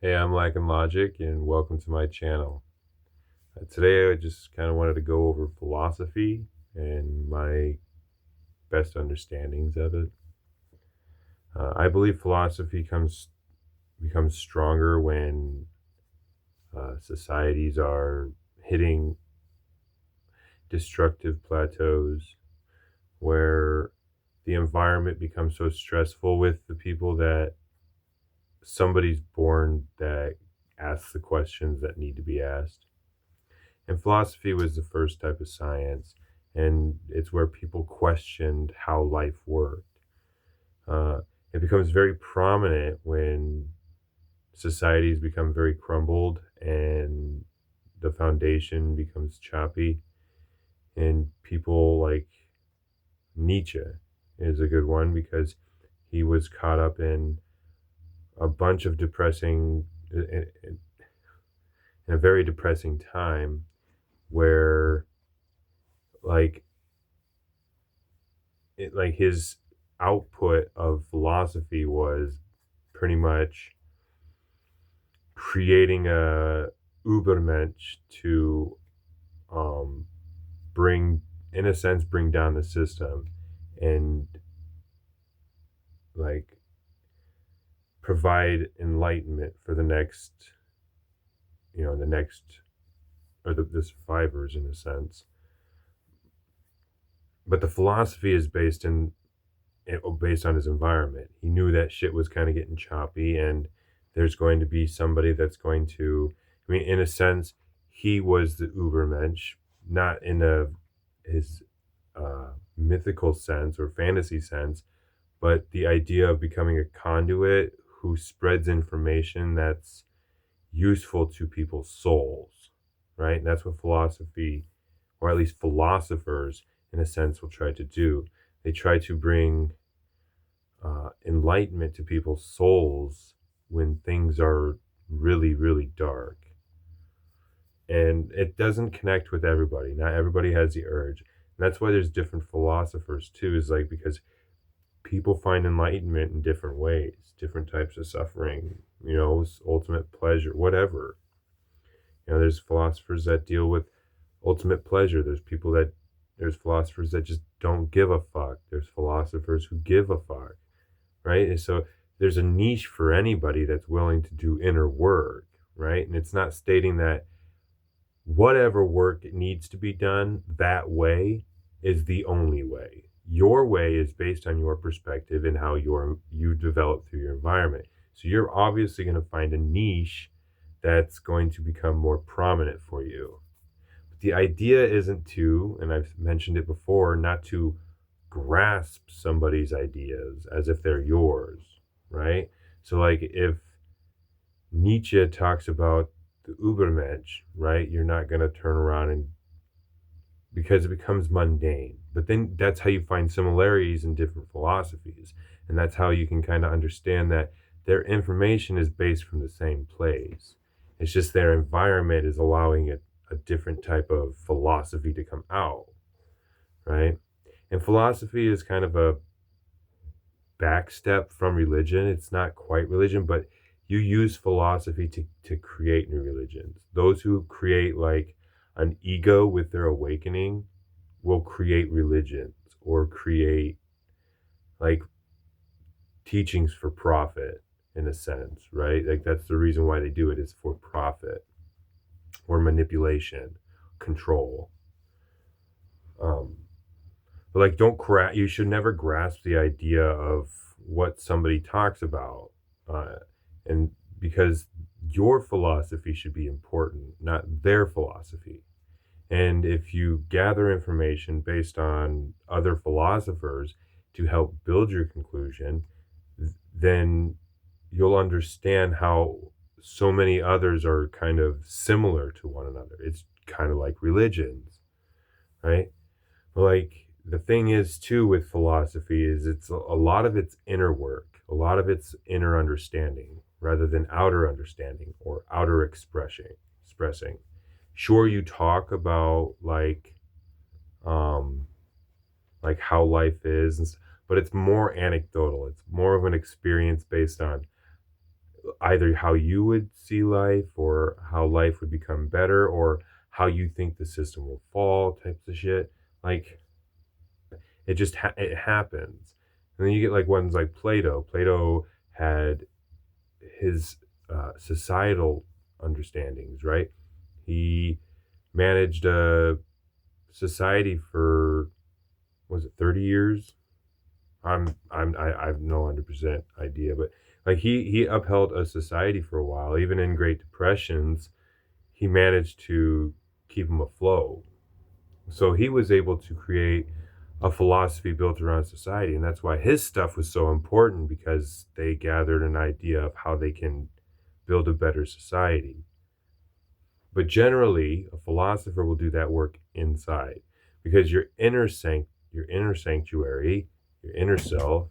Hey, I'm Lacking Logic, and welcome to my channel. Today, I just kind of wanted to go over philosophy and my best understandings of it. I believe philosophy becomes stronger when societies are hitting destructive plateaus, where the environment becomes so stressful with the people that somebody's born that asks the questions that need to be asked. And philosophy was the first type of science, and it's where people questioned how life worked. Uh, it becomes very prominent when societies become very crumbled and the foundation becomes choppy, and people like Nietzsche is a good one because he was caught up in a bunch of in a very depressing time where like his output of philosophy was pretty much creating a Ubermensch to um, bring, in a sense, bring down the system and like provide enlightenment for the next, the next or the survivors in a sense. But the philosophy is based on his environment. He knew that shit was kind of getting choppy, and there's going to be somebody that's going to. I mean, in a sense, he was the Ubermensch, not in a his mythical sense or fantasy sense, but the idea of becoming a conduit who spreads information that's useful to people's souls, right? And that's what philosophy, or at least philosophers, in a sense, will try to do. They try to bring enlightenment to people's souls when things are really, really dark. And it doesn't connect with everybody. Not everybody has the urge. And that's why there's different philosophers too, is like because people find enlightenment in different ways, different types of suffering, ultimate pleasure, whatever. There's philosophers that deal with ultimate pleasure. There's philosophers that just don't give a fuck. There's philosophers who give a fuck, right? And so there's a niche for anybody that's willing to do inner work, right? And it's not stating that whatever work needs to be done that way is the only way. Your way is based on your perspective and how you develop through your environment. So you're obviously going to find a niche that's going to become more prominent for you. But the idea isn't to, and I've mentioned it before, not to grasp somebody's ideas as if they're yours, right? So, like, if Nietzsche talks about the Übermensch, right, you're not going to turn around and because it becomes mundane. But then that's how you find similarities in different philosophies. And that's how you can kind of understand that their information is based from the same place. It's just their environment is allowing it a different type of philosophy to come out, right? And philosophy is kind of a backstep from religion. It's not quite religion, but you use philosophy to create new religions. Those who create like an ego with their awakening will create religions or create like teachings for profit in a sense, right? Like that's the reason why they do it is for profit or manipulation, control. Um, but like you should never grasp the idea of what somebody talks about. Uh, and because your philosophy should be important, not their philosophy. And if you gather information based on other philosophers to help build your conclusion, then you'll understand how so many others are kind of similar to one another. It's kind of like religions, right? Like the thing is too with philosophy is it's a lot of it's inner work, a lot of it's inner understanding rather than outer understanding or outer expressing. Sure, you talk about um like how life is but it's more anecdotal. It's more of an experience based on either how you would see life or how life would become better or how you think the system will fall types of shit. Like it happens. And then you get like ones like Plato. Plato had his societal understandings, right? He managed a society for, was it 30 years? I have no 100% idea, but like he upheld a society for a while. Even in Great Depressions, he managed to keep them afloat. So he was able to create a philosophy built around society, and that's why his stuff was so important, because they gathered an idea of how they can build a better society. But generally, a philosopher will do that work inside, because your inner sanctuary, your inner self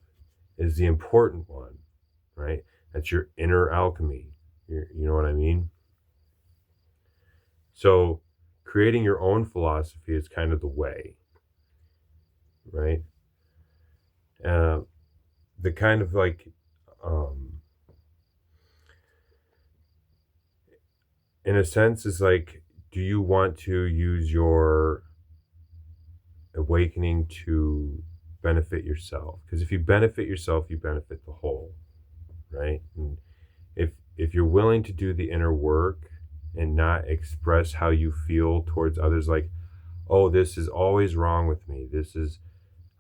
is the important one, right? That's your inner alchemy. You know what I mean? So creating your own philosophy is kind of the way, right? Uh, the kind of like, um, in a sense, is like, do you want to use your awakening to benefit yourself? Because if you benefit yourself, you benefit the whole, right? And if you're willing to do the inner work and not express how you feel towards others, like, oh, this is always wrong with me. This is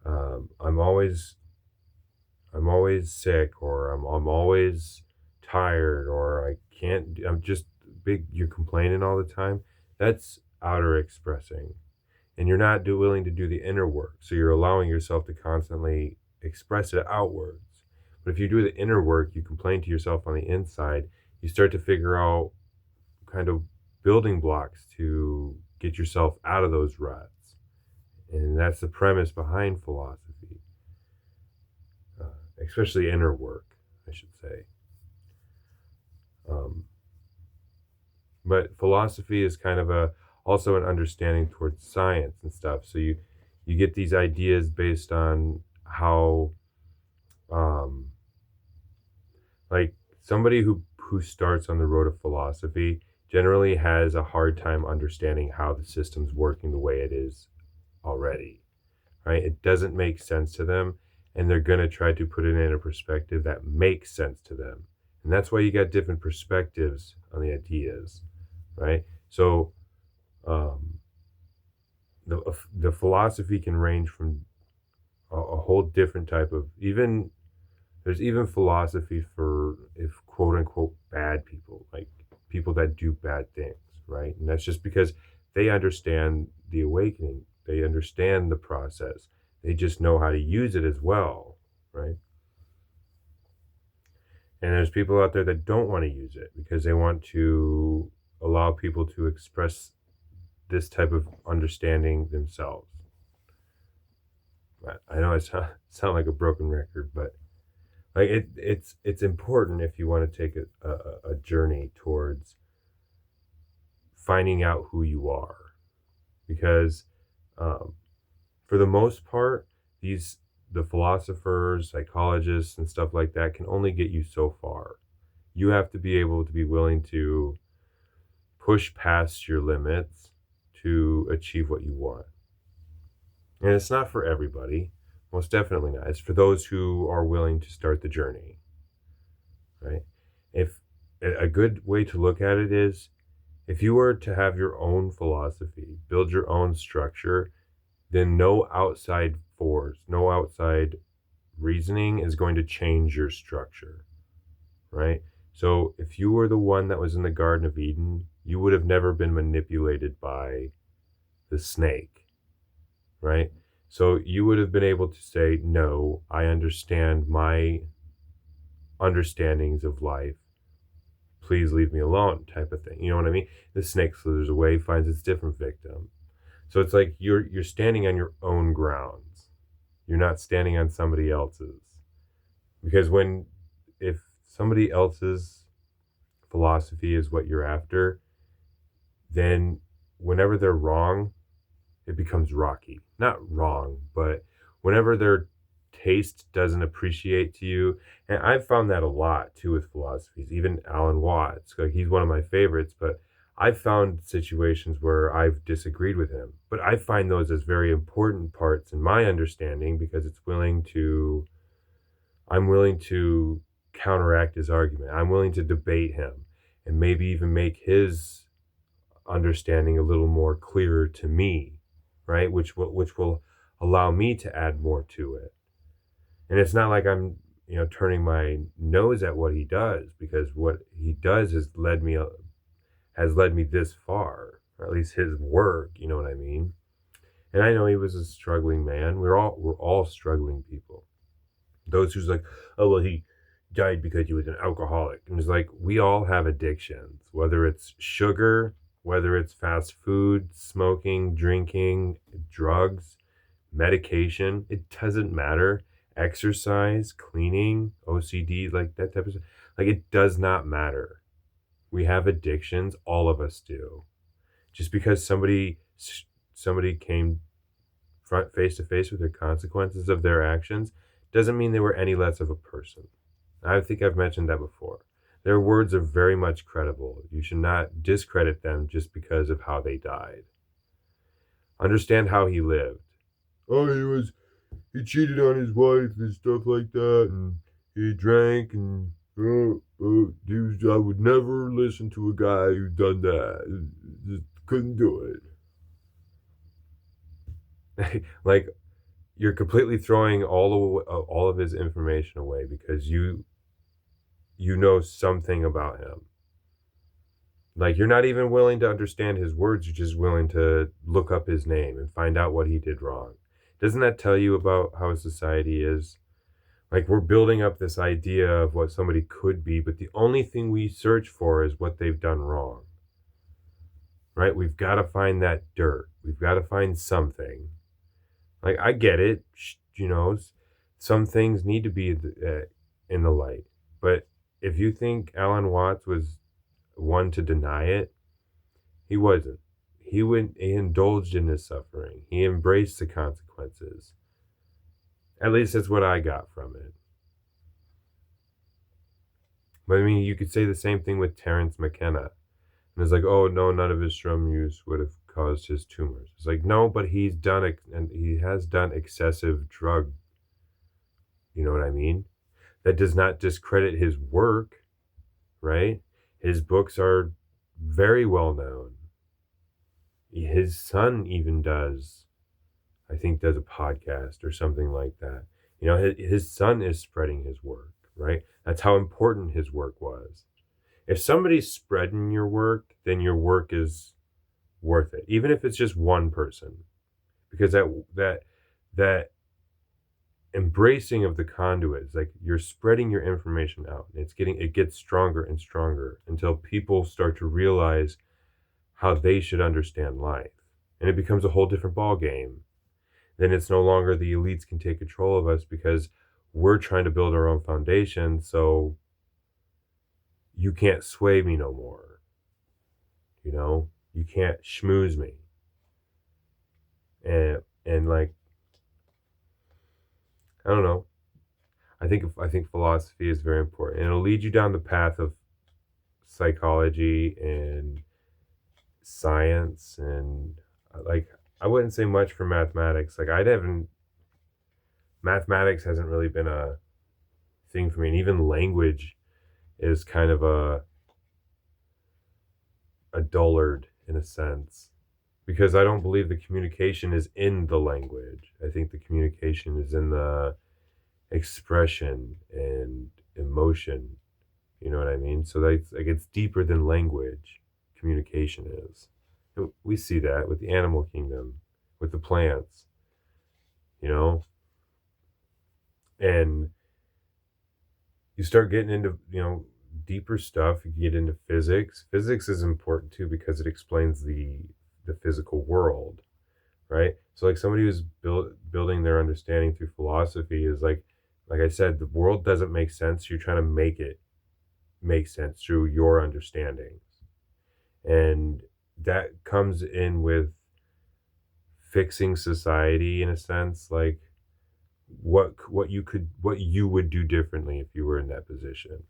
I'm always sick, or I'm always tired, or I can't. I'm just big. You're complaining all the time. That's outer expressing, and you're not willing to do the inner work. So you're allowing yourself to constantly express it outwards. But if you do the inner work, you complain to yourself on the inside. You start to figure out kind of building blocks to get yourself out of those ruts, and that's the premise behind philosophy, especially inner work, I should say. Um, but philosophy is kind of a also an understanding towards science and stuff. So you get these ideas based on how, um, like somebody who starts on the road of philosophy generally has a hard time understanding how the system's working the way it is already, right? It doesn't make sense to them, and they're going to try to put it in a perspective that makes sense to them. And that's why you got different perspectives on the ideas, right? So um, the philosophy can range from a whole different type of, even there's even philosophy for, if quote unquote bad people, like people that do bad things, right? And that's just because they understand the awakening, they understand the process, they just know how to use it as well, right? And there's people out there that don't want to use it because they want to allow people to express this type of understanding themselves. I know I sound like a broken record, but like it's important if you want to take a journey towards finding out who you are, because um, for the most part, the philosophers, psychologists, and stuff like that can only get you so far. You have to be able to be willing to push past your limits to achieve what you want. And it's not for everybody, most definitely not. It's for those who are willing to start the journey, right? If a good way to look at it is, if you were to have your own philosophy, build your own structure, then no outside force, no outside reasoning is going to change your structure, right? So if you were the one that was in the Garden of Eden, you would have never been manipulated by the snake, right? So you would have been able to say, no, I understand my understandings of life. Please leave me alone, type of thing. You know what I mean? The snake slithers away, finds its different victim. So it's like you're standing on your own grounds. You're not standing on somebody else's. Because if somebody else's philosophy is what you're after, then whenever they're wrong, it becomes rocky. Not wrong, but whenever they're taste doesn't appreciate to you. And I've found that a lot too with philosophies. Even Alan Watts, like he's one of my favorites, but I've found situations where I've disagreed with him. But I find those as very important parts in my understanding because I'm willing to counteract his argument. I'm willing to debate him and maybe even make his understanding a little more clearer to me, right? Which will allow me to add more to it. And it's not like I'm, turning my nose at what he does because what he does has led me this far, or at least his work, you know what I mean? And I know he was a struggling man. We're all struggling people. Those who's like, oh well, he died because he was an alcoholic. And it's like we all have addictions, whether it's sugar, whether it's fast food, smoking, drinking, drugs, medication, it doesn't matter. Exercise, cleaning, OCD, like that type of stuff. Like it does not matter. We have addictions, all of us do. Just because somebody came front face to face with the consequences of their actions doesn't mean they were any less of a person. I think I've mentioned that before. Their words are very much credible. You should not discredit them just because of how they died. Understand how he lived. Oh, he cheated on his wife and stuff like that, and he drank, and I would never listen to a guy who done that. Just couldn't do it. Like you're completely throwing all of his information away because you know something about him. Like you're not even willing to understand his words, you're just willing to look up his name and find out what he did wrong. Doesn't that tell you about how society is? Like we're building up this idea of what somebody could be, but the only thing we search for is what they've done wrong. Right? We've got to find that dirt. We've got to find something. Like I get it, some things need to be in the light. But if you think Alan Watts was one to deny it, he wasn't. He indulged in his suffering. He embraced the consequences. At least that's what I got from it. But I mean, you could say the same thing with Terence McKenna. And it's like, oh no, none of his strum use would have caused his tumors. It's like, no, but he has done excessive drug. You know what I mean? That does not discredit his work, right? His books are very well known. His son even does a podcast or something like that. His son is spreading his work, right? That's how important his work was. If somebody's spreading your work, then your work is worth it, even if it's just one person, because that embracing of the conduit is like you're spreading your information out. It gets stronger and stronger until people start to realize how they should understand life, and it becomes a whole different ball game. Then it's no longer the elites can take control of us because we're trying to build our own foundation. So you can't sway me no more. You can't schmooze me. And like, I don't know. I think philosophy is very important. And it'll lead you down the path of psychology and science and like I wouldn't say much for mathematics. Like mathematics hasn't really been a thing for me, and even language is kind of a dullard in a sense because I don't believe the communication is in the language. I think the communication is in the expression and emotion. You know what I mean? So that's like it's deeper than language. Communication is. And we see that with the animal kingdom, with the plants, and you start getting into, deeper stuff. You get into physics. Physics is important too because it explains the physical world, right? So like somebody who's building their understanding through philosophy is like I said, the world doesn't make sense. You're trying to make it make sense through your understandings. And that comes in with fixing society in a sense. Like what you would do differently if you were in that position.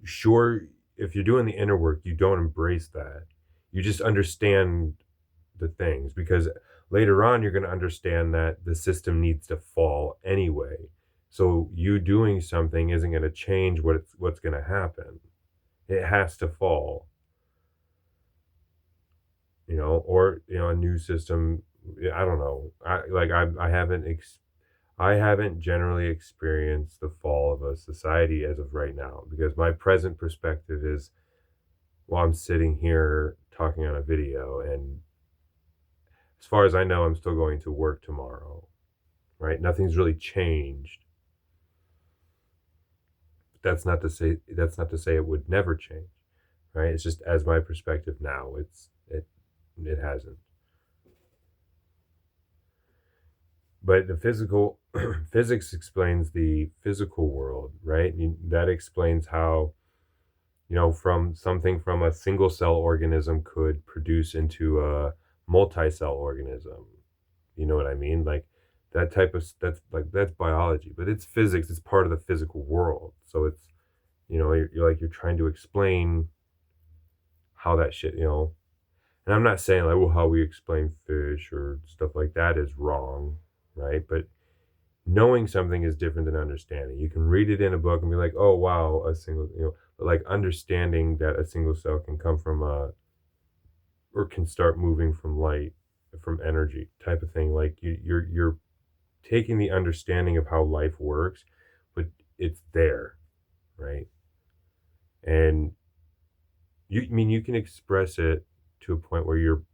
Sure, if you're doing the inner work, you don't embrace that. You just understand the things, because later on you're going to understand that the system needs to fall anyway. So you doing something isn't going to change what's going to happen. It has to fall, or a new system. I don't know. I haven't generally experienced the fall of a society as of right now, because my present perspective is, well, I'm sitting here talking on a video, and as far as I know, I'm still going to work tomorrow, right? Nothing's really changed. That's not to say it would never change, right? It's just, as my perspective now, it hasn't. But the physical physics explains the physical world, right? That explains how, from a single cell organism could produce into a multi-cell organism. You know what I mean? Like that's biology, but it's physics. It's part of the physical world. So it's, you're trying to explain how that shit, and I'm not saying like, well, how we explain fish or stuff like that is wrong, right? But knowing something is different than understanding. You can read it in a book and be like, oh wow, a single, but like understanding that a single cell can come from or can start moving from light, from energy type of thing. Like you're taking the understanding of how life works, but it's there, right? And you can express it to a point where you're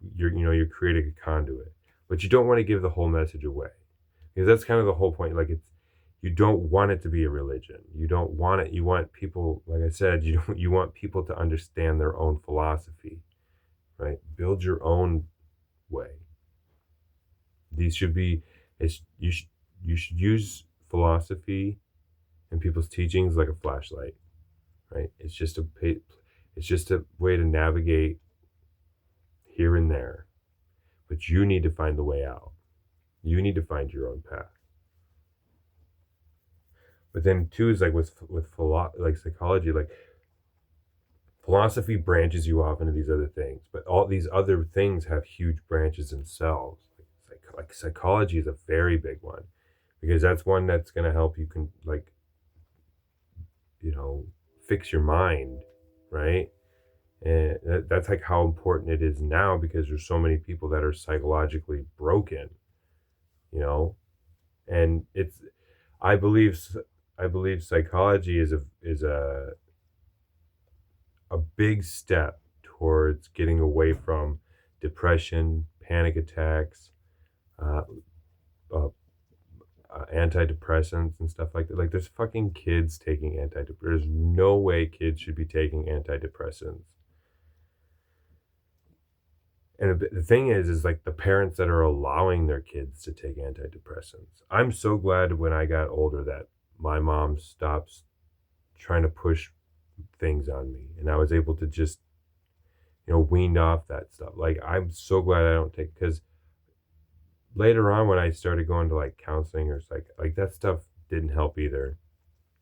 creating a conduit, but you don't want to give the whole message away, because that's kind of the whole point. Like, you don't want it to be a religion. You don't want it. You want people, like I said, you want people to understand their own philosophy, right? Build your own way. These should be, it's you should use philosophy and people's teachings like a flashlight, right? It's just a way to navigate here and there, but you need to find the way out. You need to find your own path. But then too is like like psychology, like philosophy branches you off into these other things, but all these other things have huge branches themselves. Like psychology is a very big one, because that's one that's going to help you fix your mind, right? And that's like how important it is now, because there's so many people that are psychologically broken, you know, and I believe I believe psychology is a big step towards getting away from depression, panic attacks, uh, uh, antidepressants and stuff like that. Like, there's fucking kids taking antidepressants. There's no way kids should be taking antidepressants. And the thing is like the parents that are allowing their kids to take antidepressants. I'm so glad when I got older that my mom stopped trying to push things on me, and I was able to just, weaned off that stuff. Like, I'm so glad I don't take, because later on when I started going to like counseling or like that stuff didn't help either.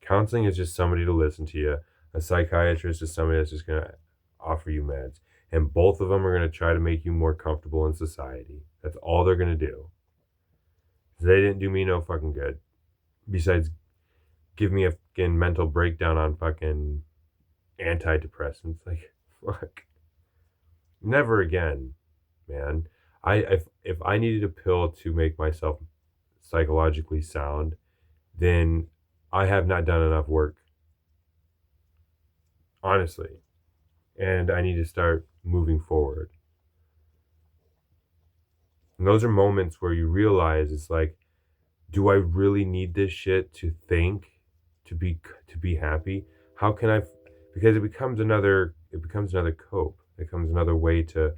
Counseling is just somebody to listen to you. A psychiatrist is somebody that's just going to offer you meds. And both of them are going to try to make you more comfortable in society. That's all they're going to do. They didn't do me no fucking good. Besides, give me a fucking mental breakdown on fucking antidepressants. Like, fuck. Never again, man. If I needed a pill to make myself psychologically sound, then I have not done enough work. Honestly. And I need to start moving forward. And those are moments where you realize, it's like, do I really need this shit to think, to be happy? How can I? Because it becomes another cope. It becomes another way to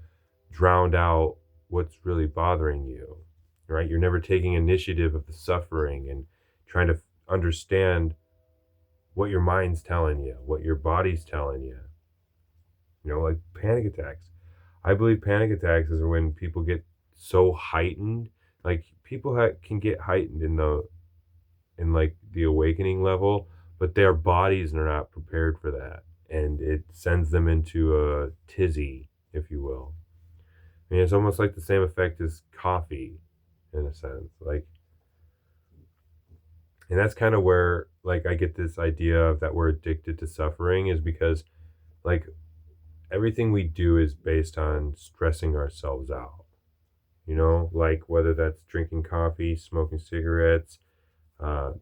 drown out what's really bothering you, right? You're never taking initiative of the suffering and trying to understand what your mind's telling you, what your body's telling you. Like panic attacks. I believe panic attacks is when people get so heightened. Like, people can get heightened in the in like the awakening level, but their bodies are not prepared for that. And it sends them into a tizzy, if you will. I mean, it's almost like the same effect as coffee in a sense. Like, and that's kind of where like I get this idea of that we're addicted to suffering is because like everything we do is based on stressing ourselves out. You know, like whether that's drinking coffee, smoking cigarettes,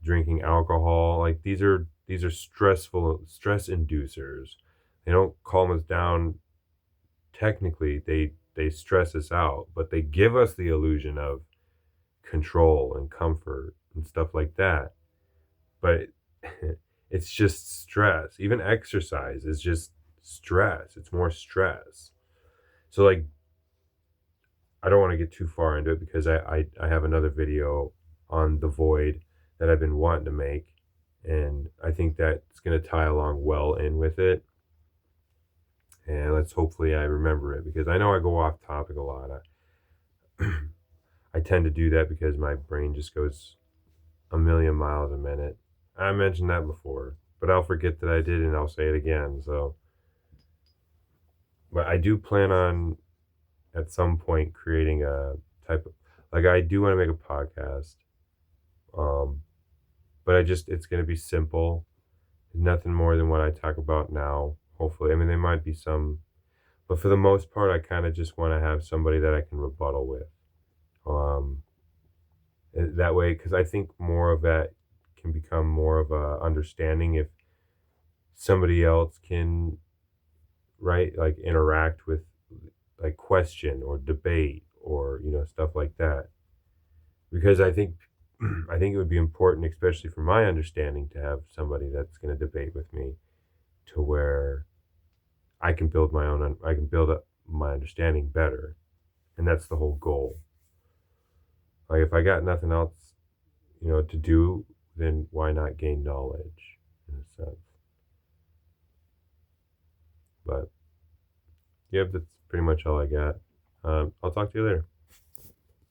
drinking alcohol, like these are stress inducers. They don't calm us down technically. They stress us out, but they give us the illusion of control and comfort and stuff like that. But it's just stress. Even exercise is just stress. It's more stress. So like I don't want to get too far into it because I have another video on the void that I've been wanting to make. And I think that's going to tie along well in with it. And let's hopefully I remember it because I know I go off topic a lot. I tend to do that because my brain just goes a million miles a minute. I mentioned that before, but I'll forget that I did and I'll say it again. So, but I do plan on at some point creating a type of like I do want to make a podcast. Um, but it's going to be simple, nothing more than what I talk about now. Hopefully, I mean there might be some, but for the most part, I kind of just want to have somebody that I can rebuttal with. Um, that way, because I think more of that can become more of a understanding if somebody else can, right, like interact with, like question or debate or stuff like that. Because I think I think it would be important, especially for my understanding, to have somebody that's going to debate with me, to where I can build up my understanding better, and that's the whole goal. Like if I got nothing else, to do, then why not gain knowledge in a sense? But yeah, that's pretty much all I got. I'll talk to you later.